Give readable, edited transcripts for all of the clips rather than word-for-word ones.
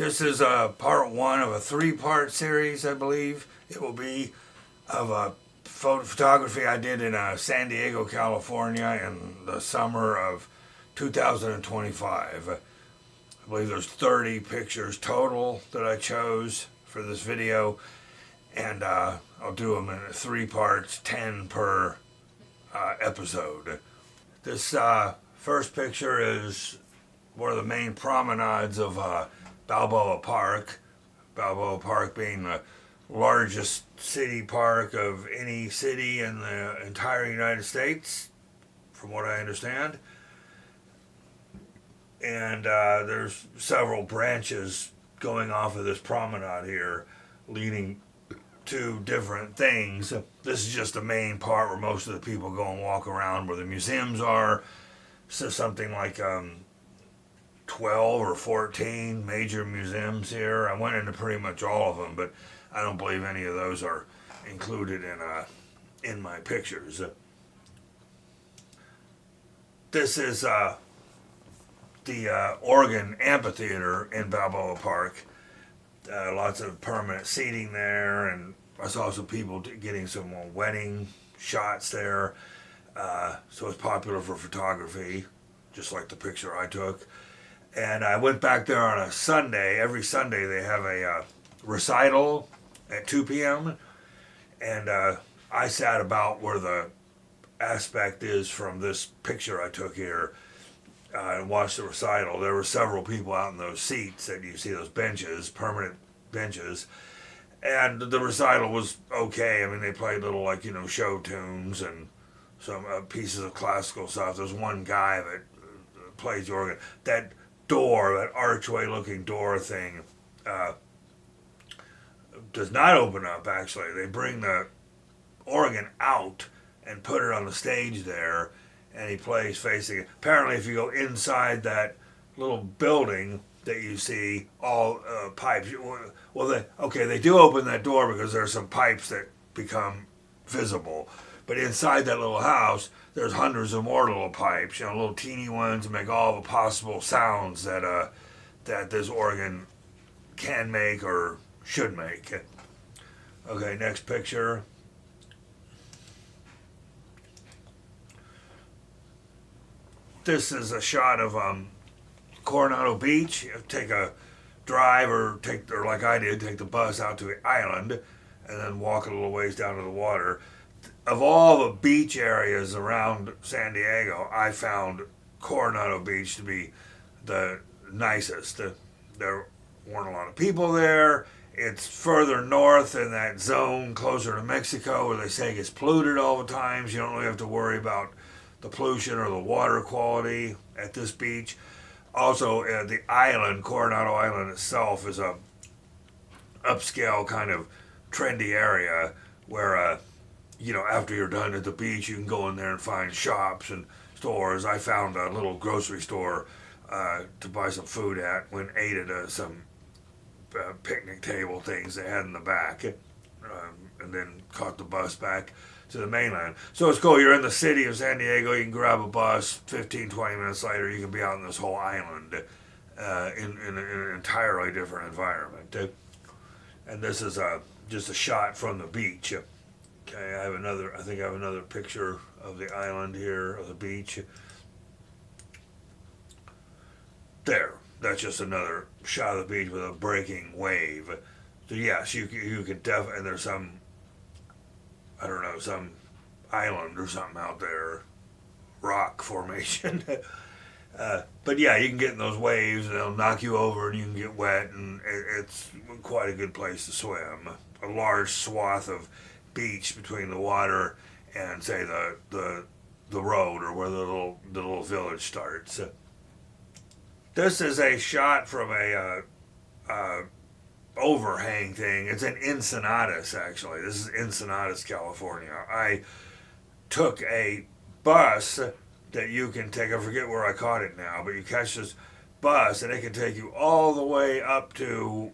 This is part one of a three-part series, I believe it will be, of a photography I did in San Diego, California in the summer of 2025. I believe there's 30 pictures total that I chose for this video, and I'll do them in three parts, 10 per episode. This first picture is one of the main promenades of Balboa Park. Balboa Park being the largest city park of any city in the entire United States, from what I understand. And there's several branches going off of this promenade here, leading to different things. This is just the main part where most of the people go and walk around, where the museums are. So something like 12 or 14 major museums here. I went into pretty much all of them, but I don't believe any of those are included in my pictures. This is the Oregon Amphitheater in Balboa Park. Lots of permanent seating there, and I saw some people getting some wedding shots there. So it's popular for photography, just like the picture I took. And I went back there on a Sunday. Every Sunday they have a recital at 2 p.m. And I sat about where the aspect is from this picture I took here and watched the recital. There were several people out in those seats that you see, those benches, permanent benches. And the recital was okay. I mean, they played little, show tunes and some pieces of classical stuff. There's one guy that plays the organ. That door, that archway-looking door thing, does not open up, actually. They bring the organ out and put it on the stage there, and he plays facing it. Apparently, if you go inside that little building that you see, all pipes, they do open that door because there's some pipes that become visible. But inside that little house, there's hundreds of more little pipes, little teeny ones that make all the possible sounds that this organ can make or should make. Okay, next picture. This is a shot of Coronado Beach. You take a drive or like I did, take the bus out to the island and then walk a little ways down to the water. Of all the beach areas around San Diego, I found Coronado Beach to be the nicest. There weren't a lot of people there. It's further north in that zone closer to Mexico where they say it gets polluted all the time. So you don't really have to worry about the pollution or the water quality at this beach. Also, the island, Coronado Island itself, is a upscale kind of trendy area where after you're done at the beach, you can go in there and find shops and stores. I found a little grocery store to buy some food at. Went and ate at some picnic table things they had in the back, and then caught the bus back to the mainland. So it's cool. You're in the city of San Diego. You can grab a bus. 15, 20 minutes later, you can be out on this whole island in an entirely different environment. And this is just a shot from the beach. Okay, I think I have another picture of the island here, of the beach. There, that's just another shot of the beach with a breaking wave. So yes, you can definitely, and there's some island or something out there, rock formation. But yeah, you can get in those waves and they'll knock you over and you can get wet, and it's quite a good place to swim. A large swath of beach between the water and say the road or where the little village starts. This is a shot from a overhang thing. It's in Ensenadas, actually. This is Ensenadas, California. I took a bus that you can take. I forget where I caught it now, but you catch this bus and it can take you all the way up to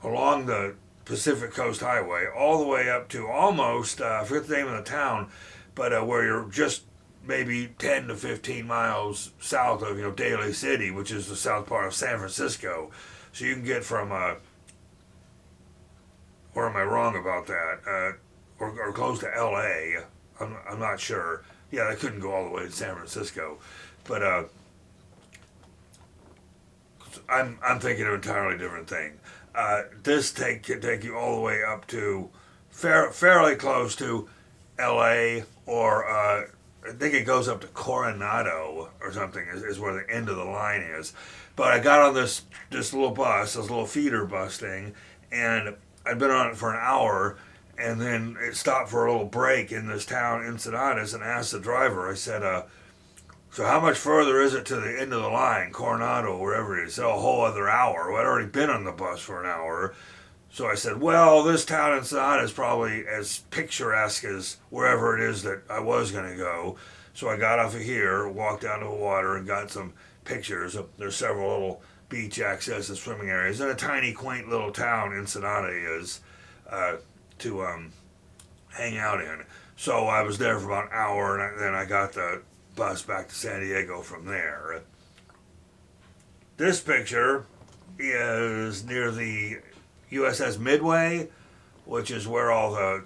along the Pacific Coast Highway, all the way up to almost, I forget the name of the town, but where you're just maybe 10 to 15 miles south of, Daly City, which is the south part of San Francisco. So you can get from, or am I wrong about that? Or close to L.A. I'm not sure. Yeah, they couldn't go all the way to San Francisco, but I'm thinking of an entirely different thing. This can take you all the way up to fairly close to L.A. or I think it goes up to Coronado or something is where the end of the line is. But I got on this little bus, this little feeder bus thing, and I'd been on it for an hour, and then it stopped for a little break in this town, Ensenadas, and asked the driver. I said, "So how much further is it to the end of the line, Coronado, wherever it is?" So a whole other hour. Well, I'd already been on the bus for an hour. So I said, "Well, this town in Sonata is probably as picturesque as wherever it is that I was going to go." So I got off of here, walked down to the water, and got some pictures. There's several little beach access and swimming areas, and a tiny, quaint little town Ensenada is to hang out in. So I was there for about an hour, and then I got the bus back to San Diego from there. This picture is near the USS Midway, which is where all the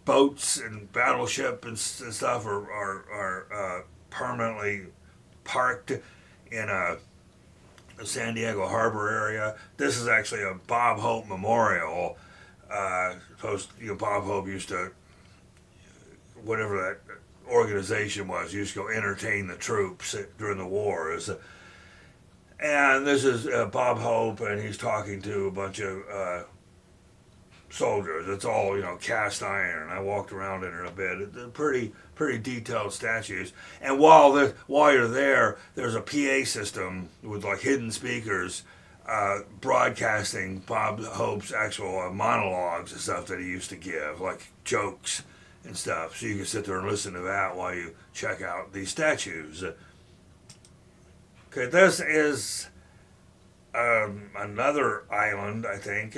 boats and battleship and stuff are permanently parked in a San Diego Harbor area. This is actually a Bob Hope Memorial. Bob Hope used to, whatever that organization was, used to go entertain the troops during the wars. And this is Bob Hope, and he's talking to a bunch of soldiers. It's all cast iron. I walked around in it a bit. They're pretty detailed statues. And while you're there, there's a PA system with like hidden speakers broadcasting Bob Hope's actual monologues and stuff that he used to give, like jokes and stuff. So you can sit there and listen to that while you check out these statues. Okay, this is another island, I think,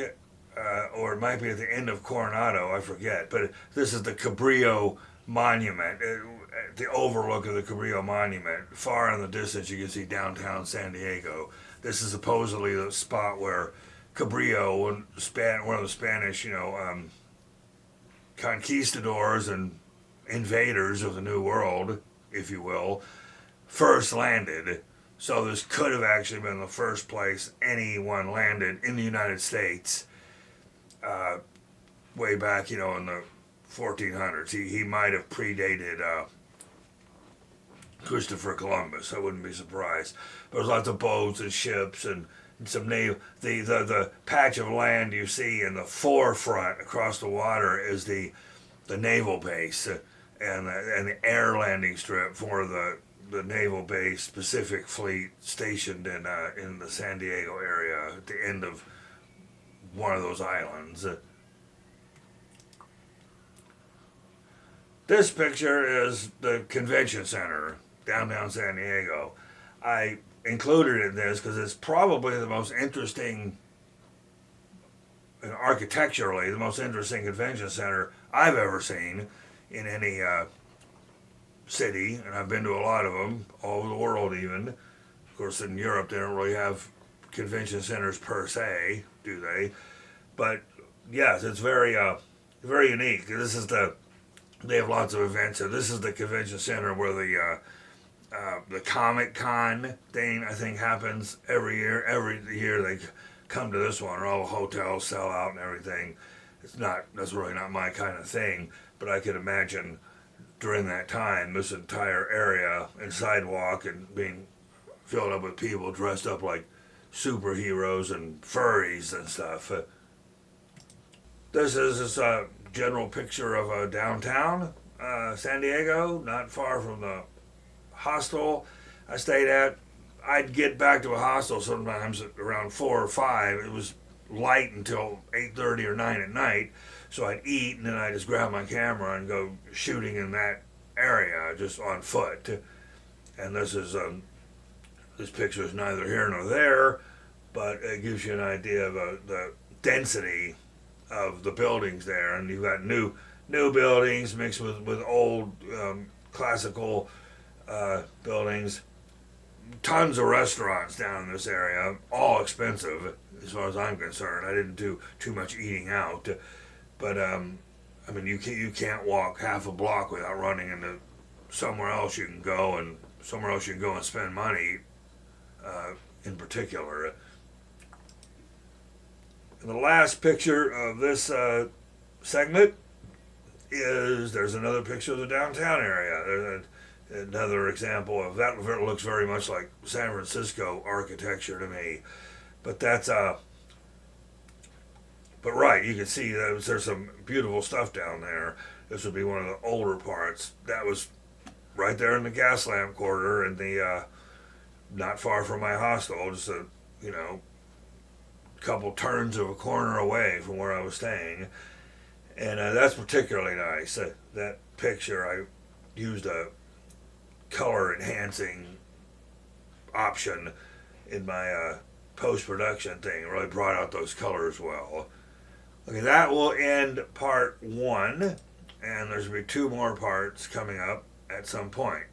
or it might be at the end of Coronado, I forget. But this is the Cabrillo Monument, the overlook of the Cabrillo Monument. Far in the distance, you can see downtown San Diego. This is supposedly the spot where Cabrillo, one of the Spanish, conquistadors and invaders of the New World, if you will, first landed. So this could have actually been the first place anyone landed in the United States way back, in the 1400s. He might have predated Christopher Columbus. I wouldn't be surprised. There's lots of boats and ships and some naval. The patch of land you see in the forefront across the water is the naval base and the air landing strip for the naval base Pacific Fleet stationed in the San Diego area at the end of one of those islands. This picture is the convention center downtown San Diego. I included it in this because it's probably the most interesting, architecturally, the most interesting convention center I've ever seen in any city, and I've been to a lot of them, all over the world even. Of course, in Europe, they don't really have convention centers per se, do they? But yes, it's very unique. They have lots of events. So this is the convention center where the Comic Con thing, I think, happens every year. Every year they come to this one, and all the hotels sell out and everything. That's really not my kind of thing, but I could imagine during that time, this entire area and sidewalk and being filled up with people dressed up like superheroes and furries and stuff. This is this general picture of downtown San Diego, not far from the hostel I stayed at. I'd get back to a hostel sometimes at around 4 or 5. It was light until 8:30 or 9 at night, so I'd eat and then I'd just grab my camera and go shooting in that area just on foot. And this picture is neither here nor there, but it gives you an idea of the density of the buildings there. And you've got new buildings mixed with old classical buildings. tons of restaurants down in this area, all expensive as far as I'm concerned. I didn't do too much eating out, but I mean, you can't walk half a block without running into somewhere else you can go, and somewhere else you can go and spend money. In particular, and the last picture of this segment is there's another picture of the downtown area. There's another example of that. Looks very much like San Francisco architecture to me, but that's but right, you can see there's some beautiful stuff down there. This would be one of the older parts. That was right there in the gas lamp corridor, and the not far from my hostel, just a you know couple turns of a corner away from where I was staying, and that's particularly nice. That picture, I used a color enhancing option in my post production thing. It really brought out those colors well. Okay, that will end part one, and there's going to be two more parts coming up at some point.